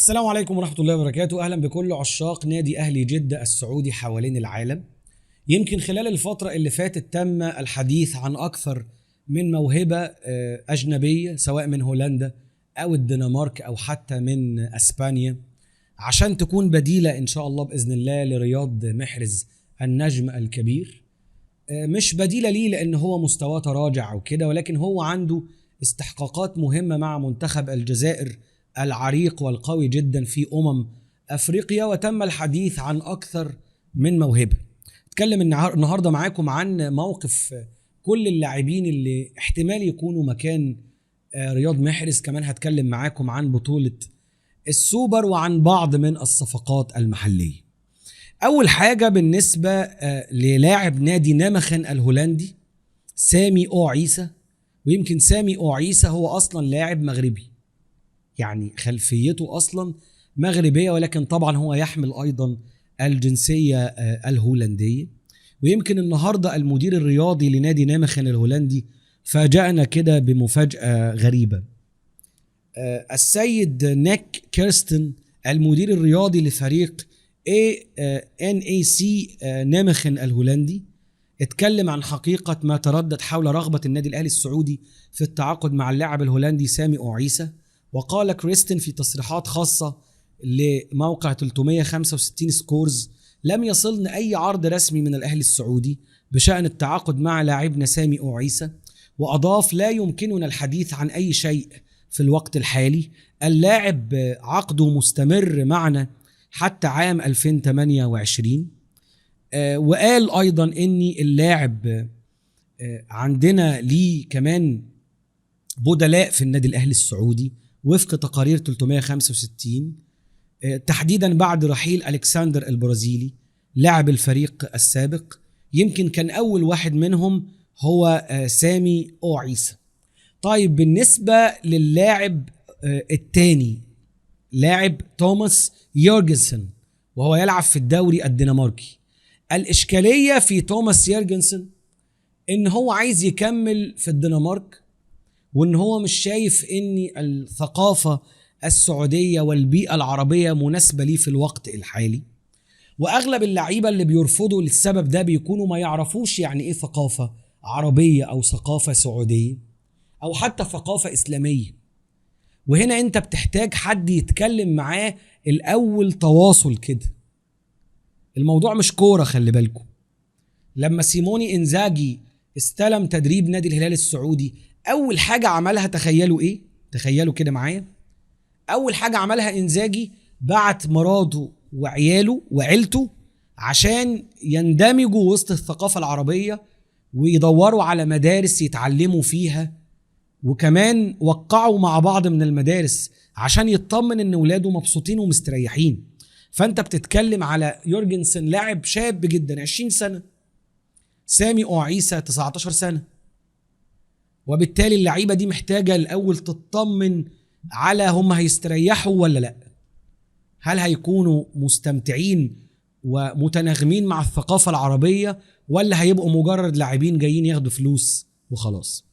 السلام عليكم ورحمة الله وبركاته. أهلا بكل عشاق نادي أهلي جدة السعودي حوالين العالم. يمكن خلال الفترة اللي فاتت تم الحديث عن أكثر من موهبة أجنبية، سواء من هولندا أو الدنمارك أو حتى من أسبانيا، عشان تكون بديلة إن شاء الله بإذن الله لرياض محرز النجم الكبير. مش بديلة ليه لأن هو مستواه تراجع أو كده، ولكن هو عنده استحقاقات مهمة مع منتخب الجزائر العريق والقوي جدا في أفريقيا، وتم الحديث عن أكثر من موهبة. اتكلم النهاردة معاكم عن موقف كل اللاعبين اللي احتمال يكونوا مكان رياض محرز. كمان هتكلم معاكم عن بطولة السوبر وعن بعض من الصفقات المحلية. أول حاجة بالنسبة للاعب نادي نامخن الهولندي سامي أو عيسى، ويمكن سامي أو عيسى هو أصلا لاعب مغربي، يعني خلفيته أصلا مغربية، ولكن طبعا هو يحمل أيضا الجنسية الهولندية. ويمكن النهاردة المدير الرياضي لنادي نامخن الهولندي فاجأنا كده بمفاجأة غريبة. السيد نيك كيرستن المدير الرياضي لفريق NAC نامخن الهولندي اتكلم عن حقيقة ما تردد حول رغبة النادي الأهلي السعودي في التعاقد مع اللاعب الهولندي سامي أو عيسى. وقال كريستن في تصريحات خاصة لموقع 365 سكورز: لم يصلنا أي عرض رسمي من الأهلي السعودي بشأن التعاقد مع لاعبنا سامي أو عيسى. وأضاف: لا يمكننا الحديث عن أي شيء في الوقت الحالي، اللاعب عقده مستمر معنا حتى عام 2028. وقال أيضا أن اللاعب عندنا ليه كمان بدلاء في النادي الأهلي السعودي وفق تقارير 365، تحديدا بعد رحيل ألكسندر البرازيلي لاعب الفريق السابق. يمكن كان أول واحد منهم هو سامي أو عيسى. طيب بالنسبة للاعب الثاني، لاعب توماس يورجنسن، وهو يلعب في الدوري الدنماركي. الإشكالية في توماس يورجنسن إن هو عايز يكمل في الدنمارك، وإن هو مش شايف إن الثقافة السعودية والبيئة العربية مناسبة ليه في الوقت الحالي. وأغلب اللعيبة اللي بيرفضوا للسبب ده بيكونوا ما يعرفوش يعني إيه ثقافة عربية أو ثقافة سعودية أو حتى ثقافة إسلامية. وهنا أنت بتحتاج حد يتكلم معاه الأول، تواصل كده. الموضوع مش كورة، خلي بالكم. لما سيموني إنزاجي استلم تدريب نادي الهلال السعودي، أول حاجة عملها تخيلوا إيه؟ تخيلوا كده معايا. أول حاجة عملها إنزاجي بعت مراته وعياله وعيلته عشان يندمجوا وسط الثقافة العربية ويدوروا على مدارس يتعلموا فيها، وكمان وقعوا مع بعض من المدارس عشان يطمن إن ولاده مبسوطين ومستريحين. فأنت بتتكلم على يورجنسن لاعب شاب جدا 20 سنة، سامي أو عيسى 19 سنة، وبالتالي اللعيبة دي محتاجة الأول تطمن على هم هيستريحوا ولا لا، هل هيكونوا مستمتعين ومتناغمين مع الثقافة العربية، ولا هيبقوا مجرد لاعبين جايين ياخدوا فلوس وخلاص.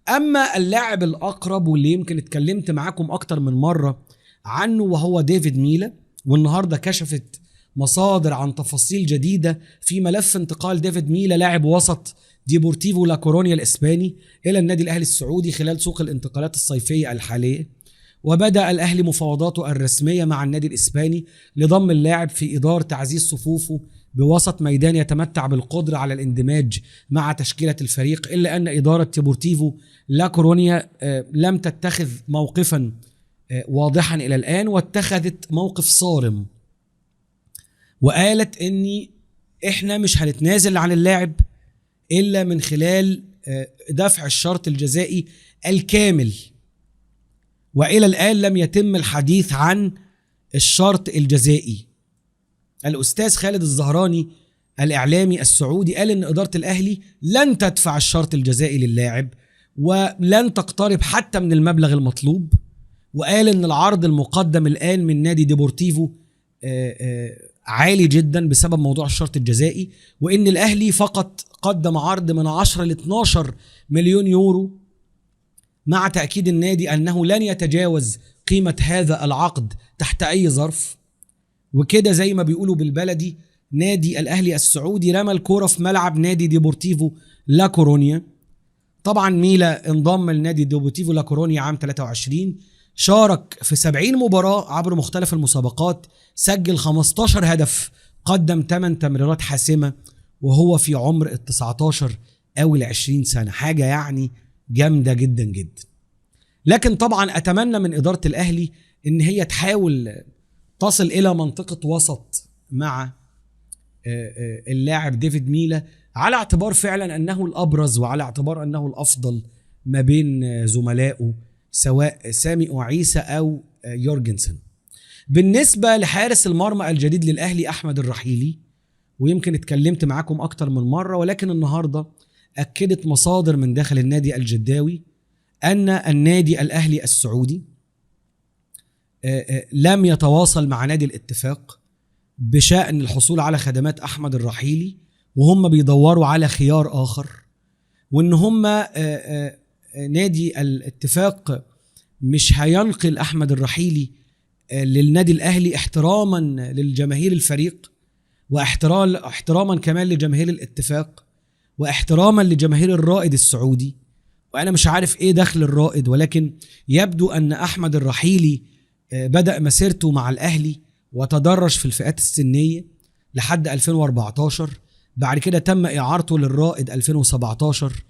أما اللاعب الأقرب واللي يمكن اتكلمت معاكم أكتر من مرة عنه وهو ديفيد ميلا، والنهاردة كشفت مصادر عن تفاصيل جديدة في ملف انتقال ديفيد ميلا لاعب وسط ديبورتيفو لا كورونيا الإسباني إلى النادي الأهلي السعودي خلال سوق الانتقالات الصيفية الحالية. وبدأ الأهلي مفاوضاته الرسمية مع النادي الإسباني لضم اللاعب في إدار تعزيز صفوفه بوسط ميدان يتمتع بالقدرة على الاندماج مع تشكيلة الفريق، إلا أن إدارة ديبورتيفو لا كورونيا لم تتخذ موقفا واضحا إلى الآن، واتخذت موقف صارم وقالت إني إحنا مش هنتنازل عن اللاعب إلا من خلال دفع الشرط الجزائي الكامل. وإلى الآن لم يتم الحديث عن الشرط الجزائي. الأستاذ خالد الزهراني الإعلامي السعودي قال إن إدارة الأهلي لن تدفع الشرط الجزائي للاعب ولن تقترب حتى من المبلغ المطلوب، وقال إن العرض المقدم الآن من نادي ديبورتيفو عالي جدا بسبب موضوع الشرط الجزائي، وإن الأهلي فقط قدم عرض من 10 ل 12 مليون يورو مع تأكيد النادي أنه لن يتجاوز قيمة هذا العقد تحت أي ظرف. وكده زي ما بيقولوا بالبلدي نادي الأهلي السعودي رمى الكورة في ملعب نادي ديبورتيفو لا كورونيا. طبعا ميلا انضم لنادي ديبورتيفو لا كورونيا عام 23، شارك في 70 مباراة عبر مختلف المسابقات، سجل 15 هدف، قدم 8 تمريرات حاسمة وهو في عمر 19 أو 20 سنة. حاجة يعني جامدة جدا جدا. لكن طبعا أتمنى من إدارة الأهلي إن هي تحاول تصل إلى منطقة وسط مع اللاعب ديفيد ميلا، على اعتبار فعلا أنه الأبرز وعلى اعتبار أنه الأفضل ما بين زملائه سواء سامي وعيسى أو يورجنسن. بالنسبة لحارس المرمى الجديد للأهلي أحمد الرحيلي، ويمكن اتكلمت معاكم أكتر من مرة، ولكن النهاردة أكدت مصادر من داخل النادي الجداوي أن النادي الأهلي السعودي لم يتواصل مع نادي الاتفاق بشأن الحصول على خدمات أحمد الرحيلي، وهم بيدوروا على خيار آخر، وإن هم نادي الاتفاق مش هينقل أحمد الرحيلي للنادي الأهلي احتراما للجماهير الفريق، واحتراما كمان لجماهير الاتفاق، واحتراما لجماهير الرائد السعودي. وأنا مش عارف إيه دخل الرائد، ولكن يبدو أن أحمد الرحيلي بدأ مسيرته مع الأهلي وتدرج في الفئات السنية لحد 2014، بعد كده تم إعارته للرائد 2017،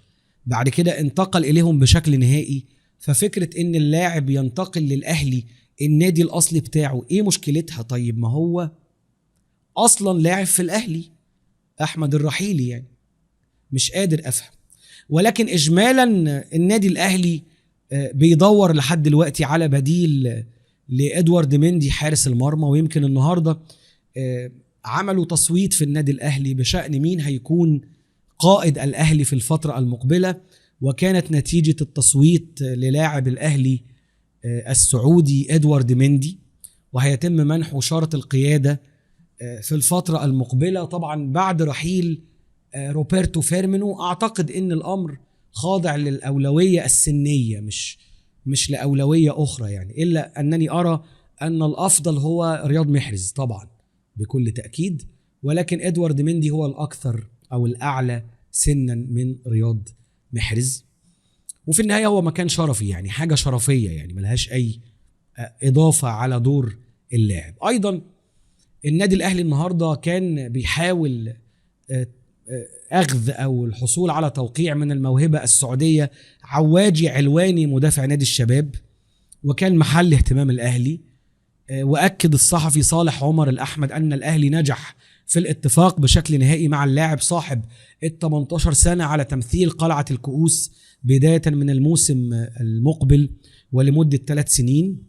بعد كده انتقل إليهم بشكل نهائي. ففكرة إن اللاعب ينتقل للأهلي النادي الأصلي بتاعه إيه مشكلتها؟ طيب ما هو أصلا لاعب في الأهلي أحمد الرحيلي، يعني مش قادر أفهم. ولكن إجمالا النادي الأهلي بيدور لحد دلوقتي على بديل لإدوارد مندي حارس المرمى، ويمكن النهاردة عملوا تصويت في النادي الأهلي بشأن مين هيكون قائد الأهلي في الفترة المقبلة، وكانت نتيجة التصويت للاعب الأهلي السعودي إدوارد مندي، وهيتم منحه شارة القيادة في الفترة المقبلة طبعا بعد رحيل روبرتو فيرمينو. أعتقد أن الأمر خاضع للأولوية السنية مش لأولوية أخرى يعني، إلا أنني أرى أن الأفضل هو رياض محرز طبعا بكل تأكيد، ولكن إدوارد مندي هو الأكثر أو الأعلى سنا من رياض محرز. وفي النهاية هو مكان شرفي، يعني حاجة شرفية يعني ملهاش أي إضافة على دور اللاعب. أيضا النادي الأهلي النهاردة كان بيحاول أخذ أو الحصول على توقيع من الموهبة السعودية عواجي علواني مدافع نادي الشباب، وكان محل اهتمام الأهلي. وأكد الصحفي صالح عمر الأحمد أن الأهلي نجح في الاتفاق بشكل نهائي مع اللاعب صاحب 18 سنة على تمثيل قلعة الكؤوس بداية من الموسم المقبل ولمدة 3 سنين،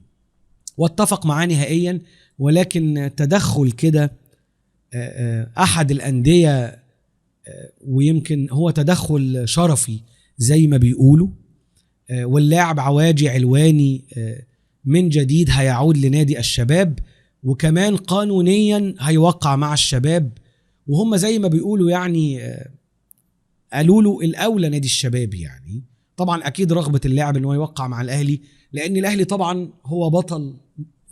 واتفق معاه نهائيا. ولكن تدخل كده أحد الأندية، ويمكن هو تدخل شرفي زي ما بيقولوا، واللاعب عواجي علواني من جديد هيعود لنادي الشباب، وكمان قانونيا هيوقع مع الشباب، وهم زي ما بيقولوا يعني قالوا له الأولى نادي الشباب. يعني طبعا أكيد رغبة اللاعب أنه يوقع مع الأهلي، لأن الأهلي طبعا هو بطل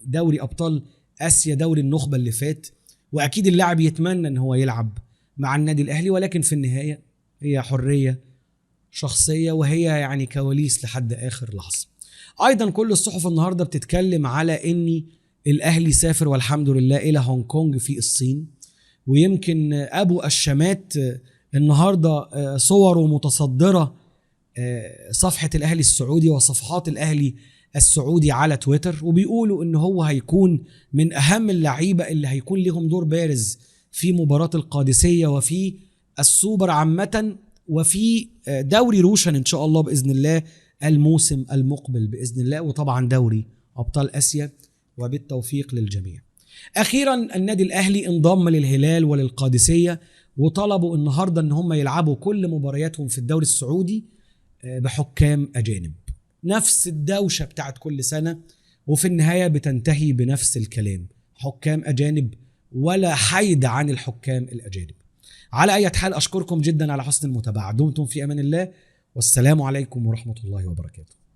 دوري أبطال آسيا دوري النخبة اللي فات، وأكيد اللاعب يتمنى أن هو يلعب مع النادي الأهلي، ولكن في النهاية هي حرية شخصية وهي يعني كواليس لحد آخر لحظة. أيضا كل الصحف النهاردة بتتكلم على أن الأهلي سافر والحمد لله إلى هونج كونج في الصين، ويمكن أبو الشمات النهاردة صوره متصدرة صفحة الأهلي السعودي وصفحات الأهلي السعودي على تويتر، وبيقولوا إن هو هيكون من أهم اللعيبة اللي هيكون لهم دور بارز في مباراة القادسية وفي السوبر عامة وفي دوري روشن إن شاء الله بإذن الله الموسم المقبل بإذن الله، وطبعا دوري أبطال آسيا، وبالتوفيق للجميع. أخيرا النادي الأهلي انضم للهلال وللقادسية، وطلبوا النهاردة ان هم يلعبوا كل مبارياتهم في الدوري السعودي بحكام أجانب. نفس الدوشة بتاعت كل سنة، وفي النهاية بتنتهي بنفس الكلام، حكام أجانب ولا حيد عن الحكام الأجانب. على أي حال أشكركم جدا على حسن المتابعة، دمتم في أمان الله، والسلام عليكم ورحمة الله وبركاته.